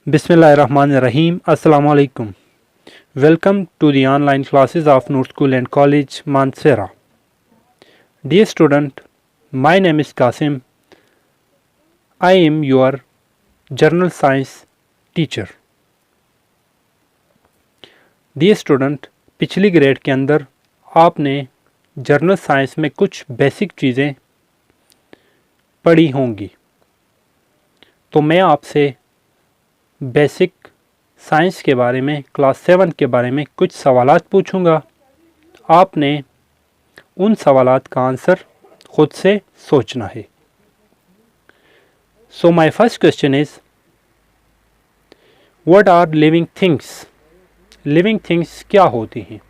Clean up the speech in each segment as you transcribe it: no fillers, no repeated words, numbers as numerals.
Bismillahirrahmanirrahim. Assalamu alaikum. Welcome to the online classes of Noor School and College, Mansehra. Dear student, my name is Qasim. I am your General Science teacher. Dear student, पिछली grade के अंदर आपने journal science में कुछ basic चीज़ें पढ़ी होंगी, तो मैं आपसे बेसिक साइंस के बारे में क्लास 7 के बारे में कुछ सवालात पूछूंगा। आपने उन सवालात का आंसर खुद से सोचना है। So my first question is, what are living things? Living things क्या होती हैं?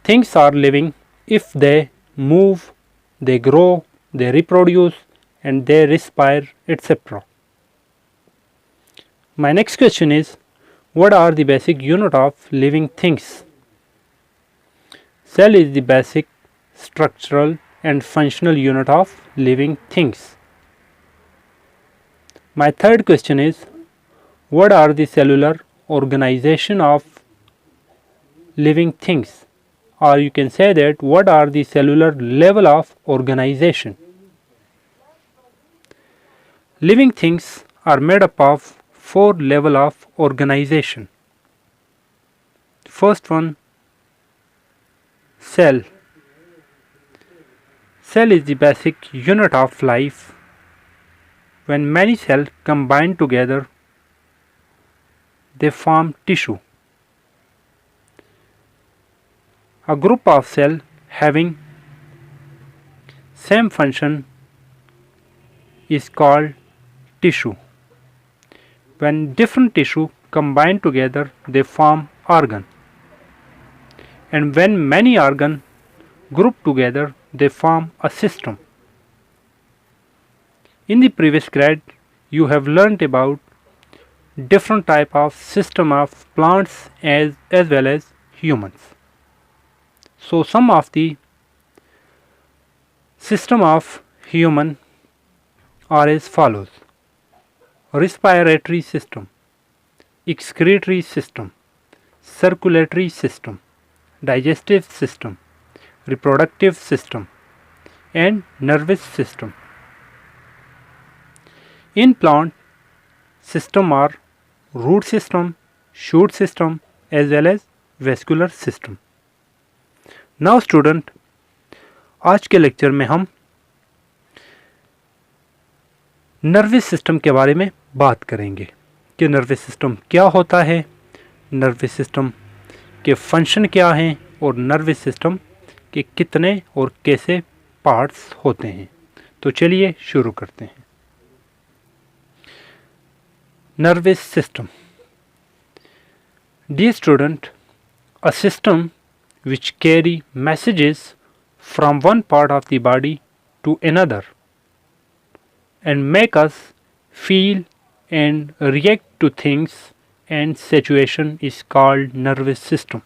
Things are living if they move, they grow, they reproduce and they respire etcetera. My next question is, what are the basic unit of living things? Cell is the basic structural and functional unit of living things. My third question is, what are the cellular organization of living things? Or you can say that, what are the cellular level of organization? Living things are made up of 4 level of organization. First one, cell. Cell is the basic unit of life. When many cells combine together, they form tissue. A group of cells having same function is called tissue. When different tissue combine together, they form organ. And when many organ group together, they form a system. In the previous grade, you have learnt about different type of system of plants as well as humans. So some of the system of human are as follows: respiratory system, excretory system, circulatory system, digestive system, reproductive system, and nervous system. In plant, system are root system, shoot system, as well as vascular system. Now student, आज के lecture में हम nervous system के बारे में बात करेंगे कि नर्वस सिस्टम क्या होता है, नर्वस सिस्टम के फंक्शन क्या हैं और नर्वस सिस्टम के कितने और कैसे पार्ट्स होते हैं। तो चलिए शुरू करते हैं। Nervous system. Dear student, a system which carry messages from one part of the body to another and make us feel and react to things and situation is called nervous system.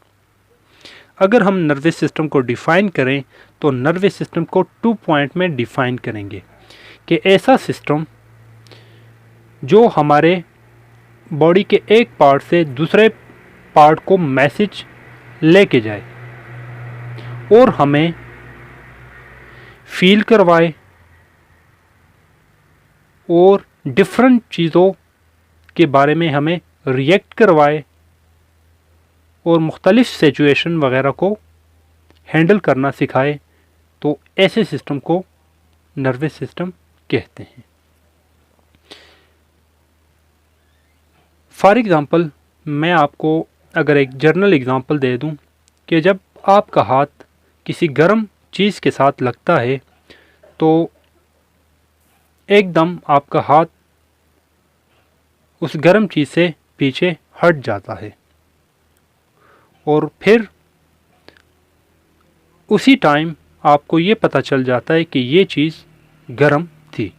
अगर हम nervous system को define करें तो nervous system को 2 point में define करेंगे कि ऐसा सिस्टम जो हमारे बॉडी के एक पार्ट से दूसरे पार्ट को मैसेज लेके जाए और हमें फील करवाए और डिफरेंट चीज़ों के बारे में हमें रिएक्ट करवाए और मुख्तलिफ सिचुएशन वगैरह को हैंडल करना सिखाए, तो ऐसे सिस्टम को नर्वस सिस्टम कहते हैं। फॉर एग्ज़ाम्पल, मैं आपको अगर एक जर्नल एग्ज़ाम्पल दे दूं कि जब आपका हाथ किसी गर्म चीज़ के साथ लगता है तो एकदम आपका हाथ उस गर्म चीज़ से पीछे हट जाता है और फिर उसी टाइम आपको ये पता चल जाता है कि ये चीज़ गर्म थी।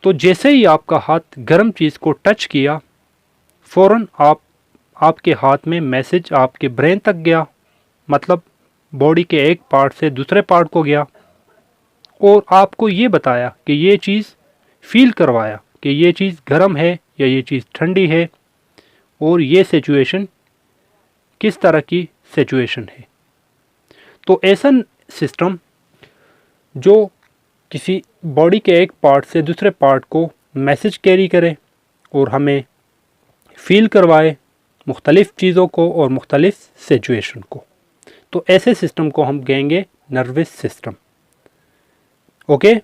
तो जैसे ही आपका हाथ गर्म चीज़ को टच किया, फ़ौरन आपके हाथ में मैसेज आपके ब्रेन तक गया, मतलब बॉडी के एक पार्ट से दूसरे पार्ट को गया और आपको ये बताया कि ये चीज़ फील करवाया कि ये चीज़ गर्म है या ये चीज़ ठंडी है और ये सिचुएशन किस तरह की सिचुएशन है। तो ऐसा सिस्टम जो किसी बॉडी के एक पार्ट से दूसरे पार्ट को मैसेज कैरी करे और हमें फील करवाए मुख्तलिफ़ चीज़ों को और मुख्तलिफ़ सिचुएशन को, तो ऐसे सिस्टम को हम कहेंगे nervous system. Okay,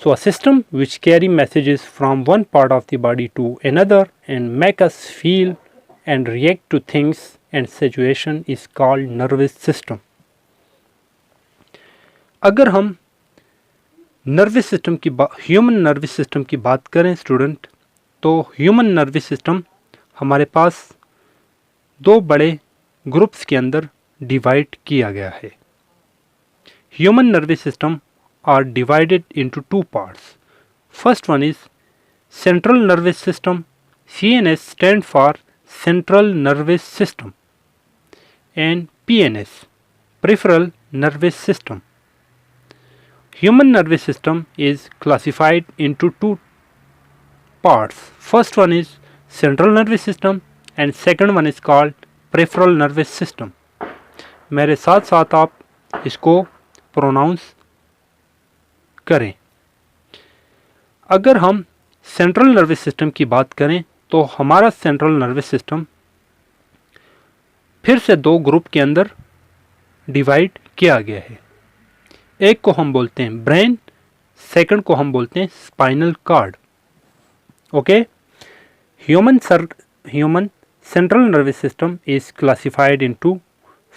so a system which carry messages from one part of the body to another and make us feel and react to things and situation is called nervous system. अगर हम nervous system की human nervous system की बात करें student, तो human nervous system हमारे पास दो बड़े ग्रुप्स के अंदर डिवाइड किया गया है। Human nervous system are divided into two parts. First one is central nervous system, CNS stand for central nervous system, and PNS peripheral nervous system. Human nervous system is classified into two parts. First one is central nervous system and second one is called peripheral nervous system. मेरे साथ साथ आप इसको pronounce करें। अगर हम central nervous system की बात करें तो हमारा सेंट्रल नर्वस सिस्टम फिर से दो ग्रुप के अंदर डिवाइड किया गया है। एक को हम बोलते हैं ब्रेन, सेकंड को हम बोलते हैं spinal cord. Okay, human central nervous system is classified into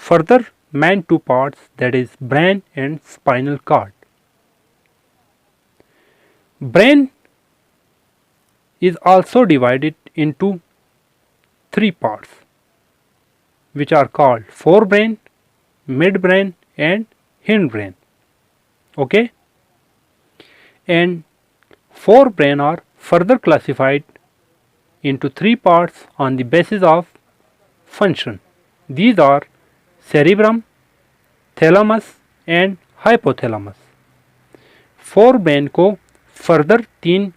further main two parts, that is brain and spinal cord. Brain is also divided into three parts which are called forebrain, midbrain and hindbrain. Okay, and forebrain are further classified into three parts on the basis of function. These are cerebrum, thalamus and hypothalamus. Forebrain को further तीन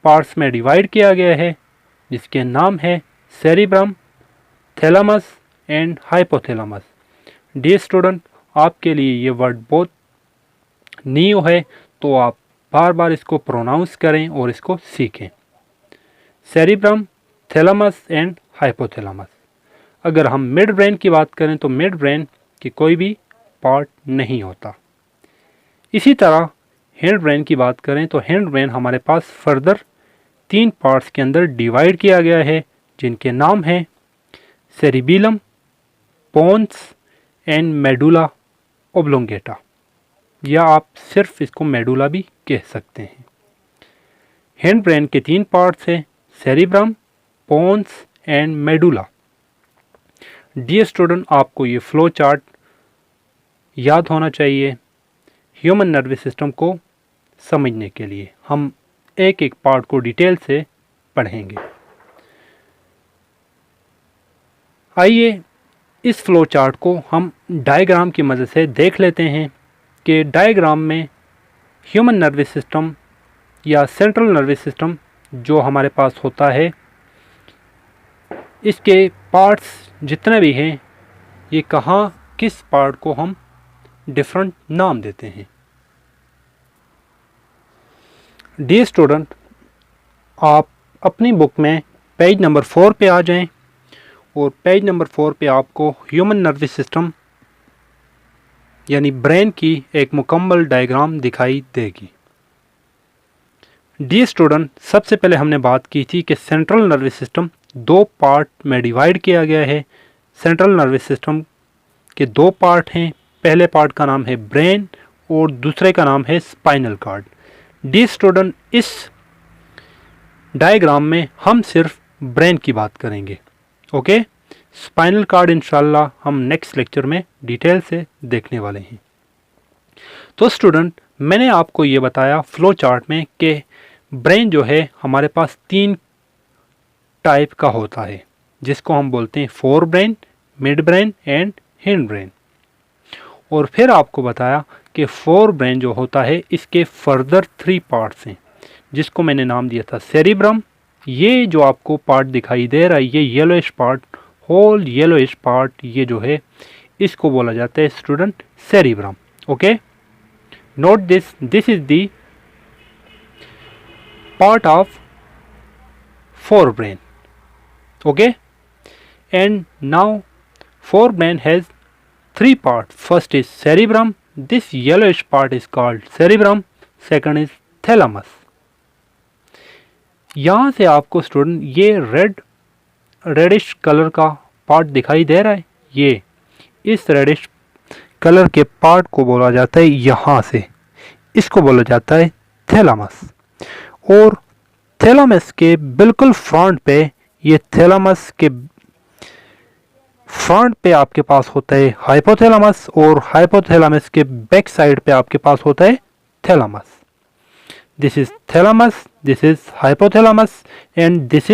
parts में divide किया गया है जिसके नाम है cerebrum, thalamus and hypothalamus. Dear student, आपके लिए ये वर्ड बहुत न्यू है तो आप बार बार इसको प्रोनाउंस करें और इसको सीखें। Cerebrum, thalamus and hypothalamus. अगर हम मिड ब्रेन की बात करें तो मिड ब्रेन की कोई भी पार्ट नहीं होता। इसी तरह हिंड ब्रेन की बात करें तो हिंड ब्रेन हमारे पास फर्दर तीन पार्ट्स के अंदर डिवाइड किया गया है जिनके नाम हैं सेरिबिलम, पोन्स एंड मेडुला ओब्लोंगेटा, या आप सिर्फ इसको मेडुला भी कह सकते हैं। हिंड ब्रेन के तीन पार्ट्स हैं cerebrum, pons and medulla. Dear student, आपको ये फ्लो चार्ट याद होना चाहिए ह्यूमन नर्वस सिस्टम को समझने के लिए। हम एक एक पार्ट को डिटेल से पढ़ेंगे। आइए इस फ्लो चार्ट को हम डायग्राम की मदद से देख लेते हैं कि डायग्राम में ह्यूमन नर्वस सिस्टम या सेंट्रल नर्वस सिस्टम जो हमारे पास होता है, इसके पार्ट्स जितने भी हैं ये कहाँ किस पार्ट को हम डिफरेंट नाम देते हैं। डियर स्टूडेंट, आप अपनी बुक में पेज नंबर 4 पे आ जाएं और पेज नंबर 4 पे आपको ह्यूमन नर्वस सिस्टम यानी ब्रेन की एक मुकम्मल डायग्राम दिखाई देगी। डियर स्टूडेंट, सबसे पहले हमने बात की थी कि सेंट्रल नर्वस सिस्टम दो पार्ट में डिवाइड किया गया है। सेंट्रल नर्वस सिस्टम के दो पार्ट हैं। पहले पार्ट का नाम है ब्रेन और दूसरे का नाम है स्पाइनल कार्ड। डियर स्टूडेंट, इस डायग्राम में हम सिर्फ ब्रेन की बात करेंगे। ओके, स्पाइनल कार्ड इंशाल्लाह हम नेक्स्ट लेक्चर में डिटेल से देखने वाले हैं। तो स्टूडेंट, मैंने आपको ये बताया फ्लो चार्ट में कि ब्रेन जो है हमारे पास तीन टाइप का होता है जिसको हम बोलते हैं fore brain, mid brain and hind brain. और फिर आपको बताया कि फोर ब्रेन जो होता है इसके फर्दर थ्री पार्ट्स हैं जिसको मैंने नाम दिया था सेरिब्रम। ये जो आपको पार्ट दिखाई दे रहा है, ये yellowish part, whole yellowish part, ये जो है इसको बोला जाता है student cerebrum. Okay, note this is the part of forebrain. Okay, and now forebrain has three parts. First is cerebrum. This yellowish part is called cerebrum. Second is thalamus. यहाँ से आपको स्टूडेंट ये रेडिश कलर का part दिखाई दे रहा है, ये इस रेडिश कलर के पार्ट को बोला जाता है, यहाँ से इसको बोला जाता है थैलामस। और थैलामस के बिल्कुल फ्रंट पे, ये थैलामस के फ्रंट पे आपके पास होता है हाइपोथैलामस, और हाइपोथैलामस के बैक साइड पे आपके पास होता है thalamus. This is thalamus, this is hypothalamus, and this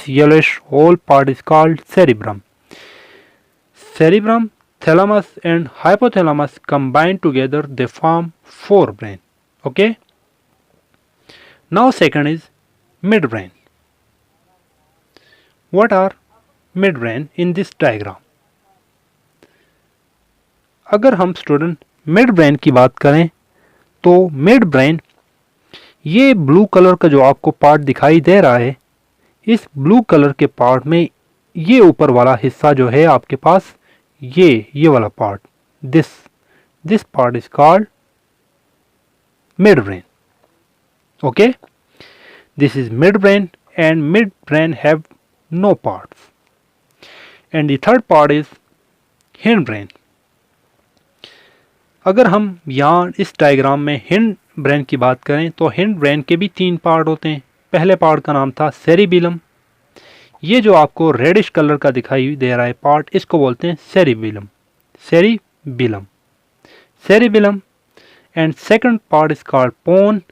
yellowish whole part is called cerebrum. Cerebrum, thalamus and hypothalamus combined together, they form forebrain. Okay, now second is midbrain. What are midbrain in this diagram? अगर हम student mid brain की बात करें तो mid brain, ये blue colour का जो आपको पार्ट दिखाई दे रहा है, इस ब्लू कलर के पार्ट में ये ऊपर वाला हिस्सा जो है आपके पास, ये वाला part, this part is called mid brain. Okay, this is midbrain, and midbrain have no parts. And the third part is hindbrain. अगर हम यहाँ इस डायग्राम में हिंड ब्रेन की बात करें तो हिंड ब्रेन के भी 3 पार्ट होते हैं. पहले पार्ट का नाम था सेरिबिलम. ये जो आपको रेडिश कलर का दिखाई दे रहा है पार्ट, इसको बोलते हैं cerebellum. Cerebellum. And second part is called pons.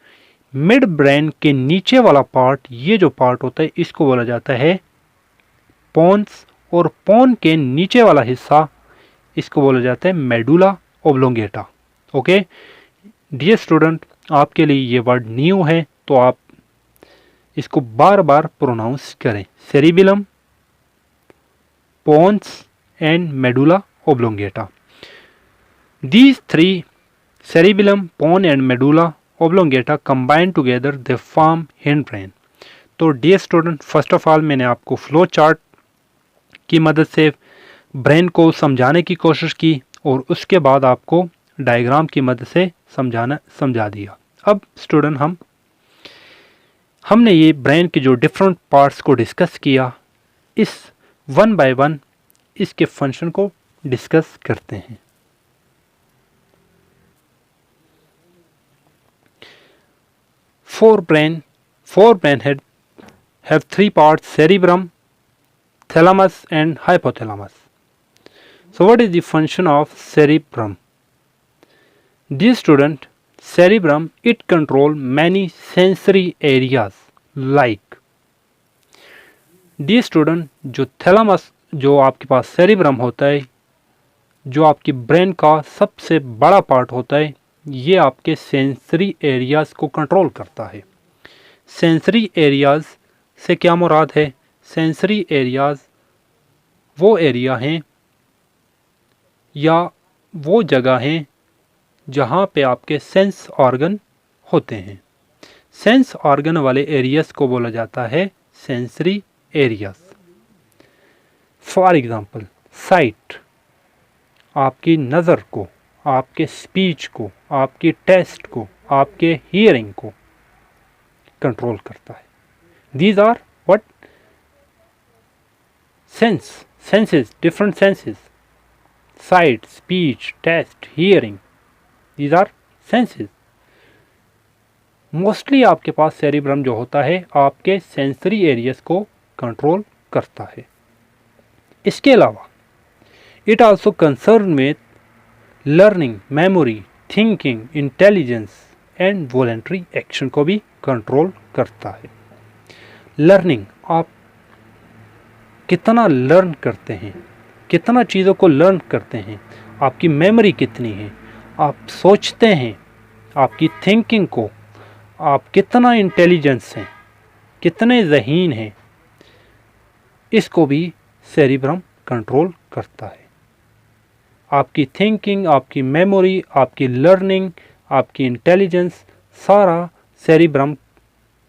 Mid brain के नीचे वाला पार्ट, ये जो पार्ट होता है, इसको बोला जाता है पोन्स. और पोन के नीचे वाला हिस्सा, इसको बोला जाता है medulla oblongata. Okay dear student, आपके लिए ये वर्ड न्यू है तो आप इसको बार बार प्रोनाउंस करें. Cerebellum, pons and medulla oblongata. These 3, cerebellum, pons and medulla oblongata combined together they form hindbrain. तो dear student, first of all मैंने आपको फ्लो चार्ट की मदद से ब्रेन को समझाने की कोशिश की और उसके बाद आपको डायग्राम की मदद से समझा दिया. अब स्टूडेंट हमने ये ब्रेन के जो डिफरेंट पार्ट्स को डिस्कस किया, इस 1 बाय 1 इसके फंक्शन को डिस्कस करते हैं. Forebrain have 3 parts: cerebrum, thalamus and hypothalamus. So what is the function of cerebrum? Dear student, cerebrum, it control many sensory areas like. Dear student, जो thalamus, जो आपके पास cerebrum होता है, जो आपकी ब्रेन का सबसे बड़ा पार्ट होता है, ये आपके सेंसरी एरियाज़ को कंट्रोल करता है. सेंसरी एरियाज़ से क्या मुराद है? सेंसरी एरियाज़ वो एरिया हैं या वो जगह हैं जहाँ पे आपके सेंस ऑर्गन होते हैं. सेंस ऑर्गन वाले एरियाज़ को बोला जाता है sensory areas. For example, site आपकी नज़र को, आपके स्पीच को, आपकी टेस्ट को, आपके हियरिंग को कंट्रोल करता है. These are what? Senses, different senses. Sight, speech, taste, hearing, these are senses. Mostly आपके पास सेरिब्रम जो होता है आपके सेंसरी एरियाज को कंट्रोल करता है. इसके अलावा it also concern with learning, memory, thinking, intelligence and voluntary action को भी कंट्रोल करता है. लर्निंग, आप कितना लर्न करते हैं, कितना चीज़ों को लर्न करते हैं, आपकी मेमोरी कितनी है, आप सोचते हैं, आपकी थिंकिंग को, आप कितना इंटेलिजेंस हैं, कितने ज़हीन हैं, इसको भी सेरिब्रम कंट्रोल करता है। आपकी थिंकिंग, आपकी मेमोरी, आपकी लर्निंग, आपकी इंटेलिजेंस सारा सेरिब्रम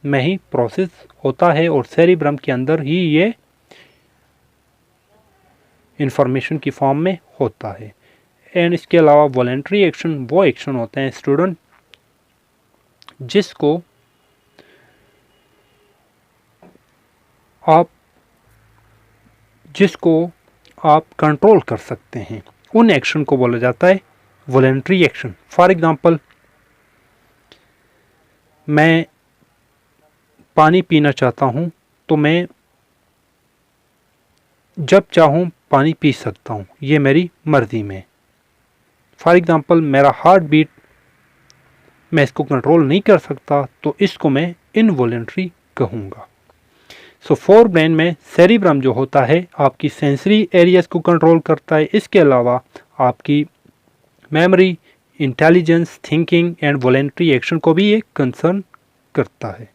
में ही प्रोसेस होता है और सेरिब्रम के अंदर ही ये इंफॉर्मेशन की फॉर्म में होता है। एंड इसके अलावा वॉलेंट्री एक्शन वो एक्शन होते हैं स्टूडेंट जिसको आप कंट्रोल कर सकते हैं, उन एक्शन को बोला जाता है वॉलेंट्री एक्शन। फॉर एग्जांपल, मैं पानी पीना चाहता हूं तो मैं जब चाहूं पानी पी सकता हूं, ये मेरी मर्जी में। फॉर एग्जांपल, मेरा हार्ट बीट मैं इसको कंट्रोल नहीं कर सकता, तो इसको मैं इनवॉलेंट्री कहूँगा। सो फोर ब्रेन में सेरिब्रम जो होता है आपकी सेंसरी एरियाज को कंट्रोल करता है। इसके अलावा आपकी memory, intelligence, thinking and voluntary action को भी ये कंसर्न करता है।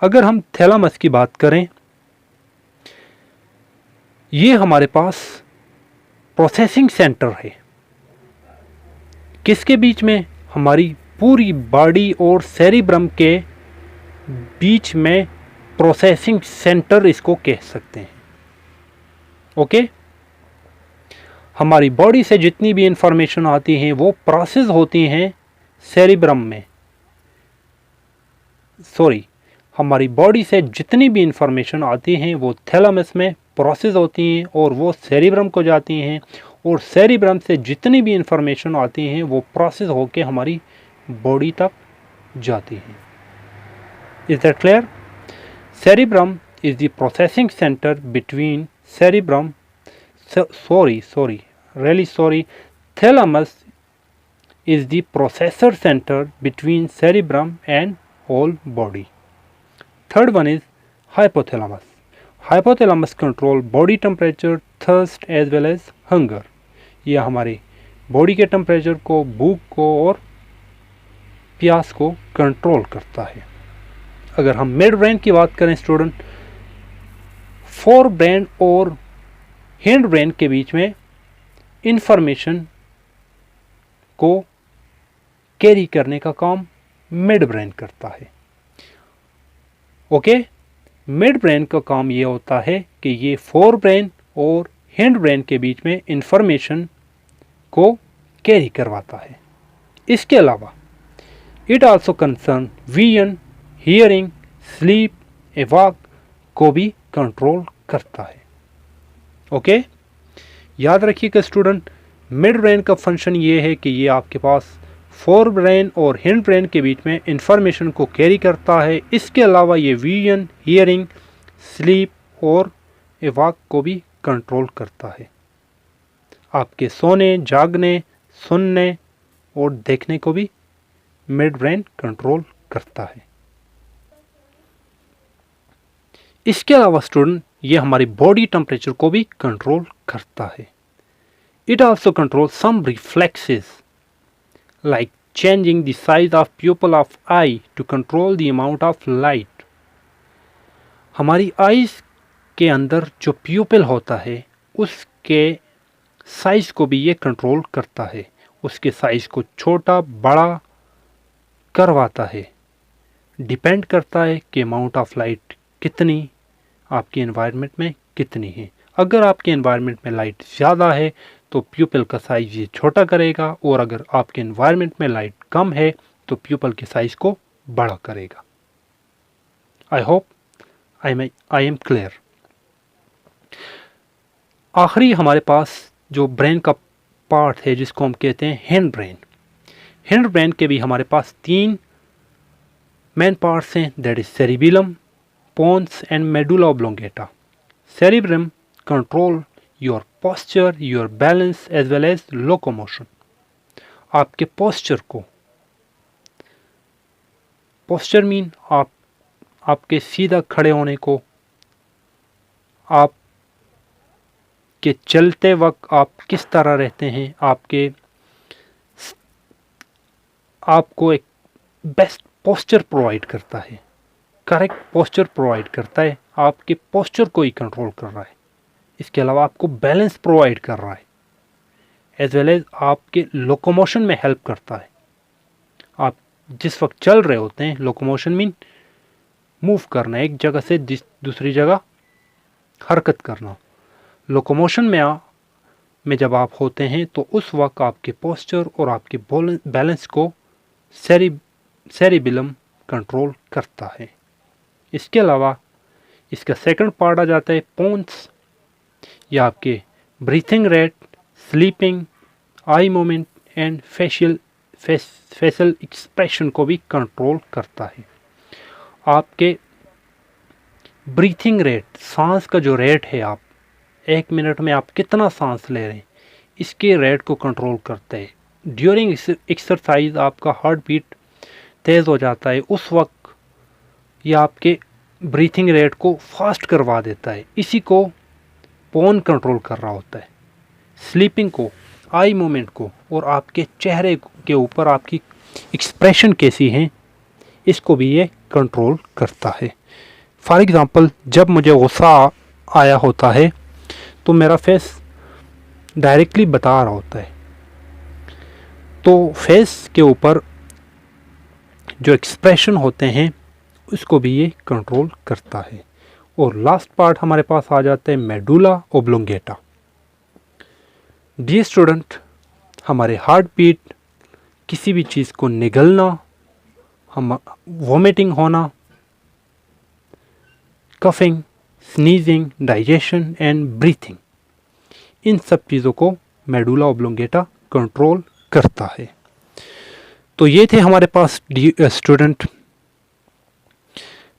अगर हम थैलामस की बात करें, ये हमारे पास प्रोसेसिंग सेंटर है। किसके बीच में? हमारी पूरी बॉडी और सेरिब्रम के बीच में प्रोसेसिंग सेंटर इसको कह सकते हैं। ओके, हमारी बॉडी से जितनी भी इंफॉर्मेशन आती हैं वो प्रोसेस होती हैं सेरिब्रम में। हमारी बॉडी से जितनी भी इंफॉर्मेशन आती हैं वो थैलामस में प्रोसेस होती हैं और वो सेरिब्रम को जाती हैं, और सेरिब्रम से जितनी भी इंफॉर्मेशन आती हैं वो प्रोसेस होके हमारी बॉडी तक जाती हैं। Is that clear? Cerebrum is the processing center between cerebrum, thalamus is the processor center between cerebrum and whole body. Third one is hypothalamus. Hypothalamus control body temperature, thirst as well as hunger. यह हमारे body के temperature को, भूख को और प्यास को control करता है। अगर हम मिड ब्रेन की बात करें स्टूडेंट, फोर ब्रेन और हिंड ब्रेन के बीच में इंफॉर्मेशन को कैरी करने का काम मिड ब्रेन करता है। ओके, मिड ब्रेन का काम ये होता है कि ये फोर ब्रेन और हिंड ब्रेन के बीच में इंफॉर्मेशन को कैरी करवाता है। इसके अलावा it also concern vision, hearing, sleep, awake को भी कंट्रोल करता है। ओके, याद रखिएगा स्टूडेंट, मिड ब्रेन का फंक्शन ये है कि ये आपके पास फोर ब्रेन और हिंड ब्रेन के बीच में इंफॉर्मेशन को कैरी करता है। इसके अलावा ये विजन, हियरिंग, स्लीप और एवाक को भी कंट्रोल करता है। आपके सोने, जागने, सुनने और देखने को भी मिड ब्रेन कंट्रोल करता है। इसके अलावा स्टूडेंट, ये हमारी बॉडी टेम्परेचर को भी कंट्रोल करता है। It also control some reflexes like changing the size of pupil of eye to control the amount of light. हमारी आईज के अंदर जो प्यूपिल होता है उसके साइज को भी ये कंट्रोल करता है। उसके साइज को छोटा बड़ा करवाता है। डिपेंड करता है कि अमाउंट ऑफ लाइट कितनी आपकी एनवायरनमेंट में कितनी है। अगर आपके एनवायरनमेंट में लाइट ज़्यादा है तो प्यूपिल का साइज़ ये छोटा करेगा, और अगर आपके एनवायरनमेंट में लाइट कम है तो प्यूपिल के साइज़ को बड़ा करेगा। I hope I am clear. आखिरी हमारे पास जो ब्रेन का पार्ट है जिसको हम कहते हैं हिंड ब्रेन। हिंड ब्रेन के भी हमारे पास तीन मेन पार्ट्स हैं, that is cerebellum, pons and medulla oblongata. Cerebrum control your posture, your balance as well as locomotion. आपके posture को, posture मीन आपके सीधा खड़े होने को, आप के चलते वक्त आप किस तरह रहते हैं, आपको एक बेस्ट पोस्चर प्रोवाइड करता है, करेक्ट पोस्चर प्रोवाइड करता है, आपके पोस्चर को ही कंट्रोल कर रहा है। इसके अलावा आपको बैलेंस प्रोवाइड कर रहा है, एज वेल एज आपके लोकोमोशन में हेल्प करता है। आप जिस वक्त चल रहे होते हैं, लोकोमोशन मीन मूव करना, एक जगह से दूसरी जगह हरकत करना। लोकोमोशन में जब आप होते हैं तो उस वक्त आपके पोस्चर और आपके बैलेंस को सेरिबेलम कंट्रोल करता है। इसके अलावा इसका सेकंड पार्ट आ जाता है पोन्स, या आपके breathing rate, sleeping, eye movement and facial expression को भी कंट्रोल करता है। आपके ब्रीथिंग रेट, सांस का जो रेट है, आप 1 मिनट में आप कितना सांस ले रहे हैं, इसके रेट को कंट्रोल करता है। ड्यूरिंग एक्सरसाइज आपका हार्ट बीट तेज़ हो जाता है, उस वक्त यह आपके ब्रीथिंग रेट को फास्ट करवा देता है। इसी को पोन कंट्रोल कर रहा होता है। स्लीपिंग को, आई मूवमेंट को, और आपके चेहरे के ऊपर आपकी एक्सप्रेशन कैसी है, इसको भी ये कंट्रोल करता है। फॉर एग्ज़ाम्पल, जब मुझे गुस्सा आया होता है तो मेरा फेस डायरेक्टली बता रहा होता है, तो फेस के ऊपर जो एक्सप्रेशन होते हैं उसको भी ये कंट्रोल करता है। और लास्ट पार्ट हमारे पास आ जाता है मेडुला ओब्लोंगेटा। डियर स्टूडेंट, हमारे हार्ट बीट, किसी भी चीज़ को निगलना, हम वोमिटिंग होना, coughing, sneezing, digestion and breathing, इन सब चीज़ों को मेडुला ओब्लोंगेटा कंट्रोल करता है। तो ये थे हमारे पास स्टूडेंट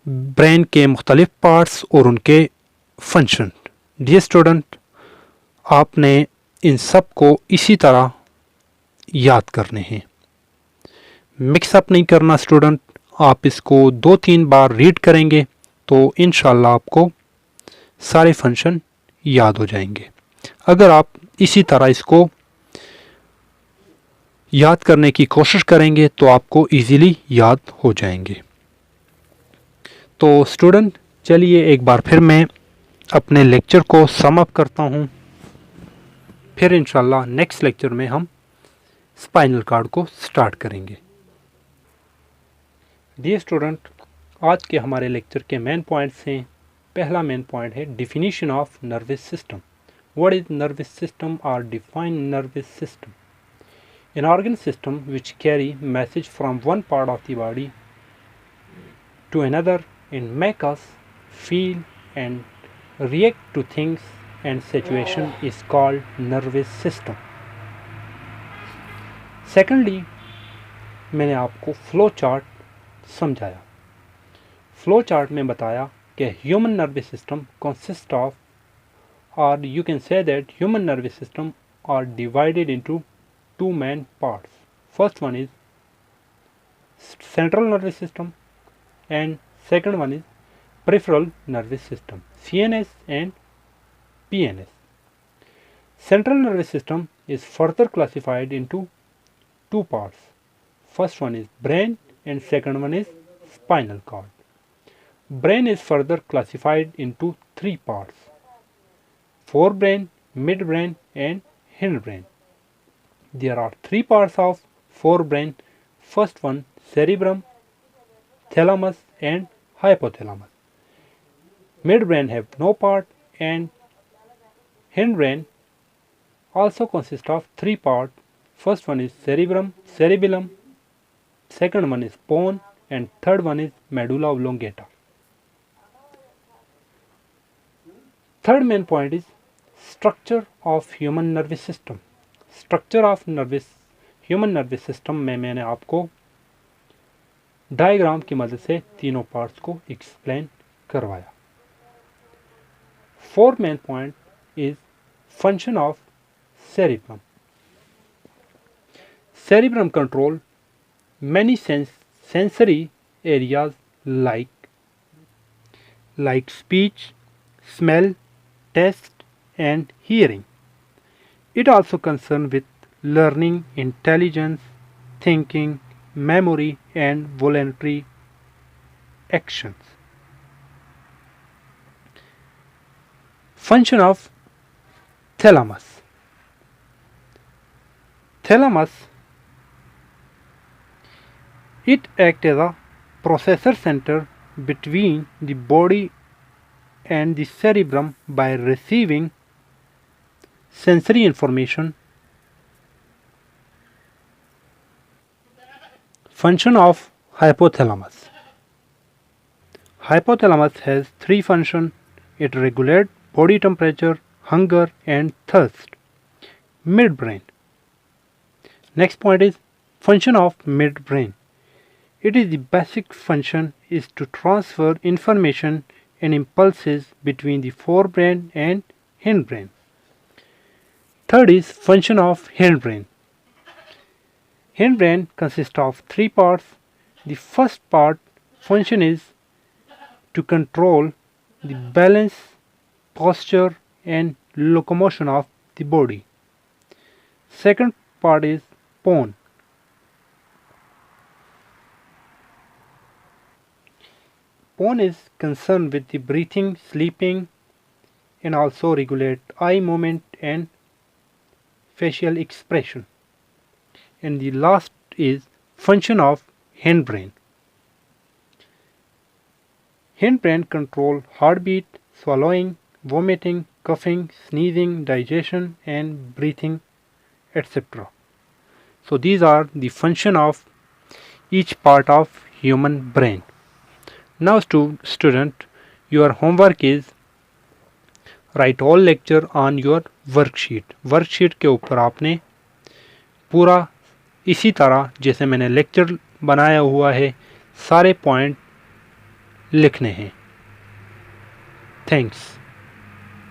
ब्रेन के मुख्तलिफ पार्ट्स और उनके फंक्शन। डियर स्टूडेंट, आपने इन सब को इसी तरह याद करने हैं, मिक्सअप नहीं करना स्टूडेंट। आप इसको 2-3 बार रीड करेंगे तो इंशाल्लाह आपको सारे फंक्शन याद हो जाएंगे। अगर आप इसी तरह इसको याद करने की कोशिश करेंगे तो आपको इजीली याद हो जाएंगे। तो स्टूडेंट, चलिए एक बार फिर मैं अपने लेक्चर को सम अप करता हूँ, फिर इंशाल्लाह नेक्स्ट लेक्चर में हम स्पाइनल कार्ड को स्टार्ट करेंगे। डियर स्टूडेंट, आज के हमारे लेक्चर के मेन पॉइंट्स हैं। पहला मेन पॉइंट है definition of nervous system. What is nervous system और define nervous system? An organ system which carry message from one part of the body to another and make us feel and react to things and situation is called nervous system. Secondly, मैंने आपको flow chart समझाया। Flow chart में बताया कि human nervous system consist of, और you can say that human nervous system are divided into two main parts. First one is central nervous system and second one is peripheral nervous system, CNS and PNS. Central nervous system is further classified into two parts. First one is brain and second one is spinal cord. Brain is further classified into 3 parts: forebrain, midbrain and hindbrain. There are 3 parts of forebrain. First one, cerebrum, thalamus and hypothalamus. Midbrain have no part, and hindbrain also consists of 3 parts. First one is cerebellum, second one is pons, and third one is medulla oblongata. Third main point is structure of human nervous system. Structure of human nervous system में मैंने आपको diagram की मदद से तीनों parts को explain करवाया। Fourth main point is function of cerebrum. Cerebrum control many sensory areas like speech, smell, taste and hearing. It also concerned with learning, intelligence, thinking, memory, and voluntary actions. Function of thalamus. Thalamus, it acts as a processor center between the body and the cerebrum by receiving sensory information. Function of hypothalamus. Hypothalamus has three functions. It regulates body temperature, hunger, and thirst. Midbrain. Next point is function of midbrain. It is the basic function is to transfer information and impulses between the forebrain and hindbrain. Third is function of hindbrain. Hindbrain consists of three parts. The first part function is to control the balance, posture, and locomotion of the body. Second part is pone. Pone is concerned with the breathing, sleeping, and also regulate eye movement and facial expression. And the last is function of hindbrain. Hindbrain control heartbeat, swallowing, vomiting, coughing, sneezing, digestion, and breathing, etc. So these are the function of each part of human brain. Now student, your homework is write all lecture on your worksheet. Worksheet के ऊपर आपने पूरा इसी तरह जैसे मैंने lecture बनाया हुआ है सारे पॉइंट लिखने हैं. थैंक्स.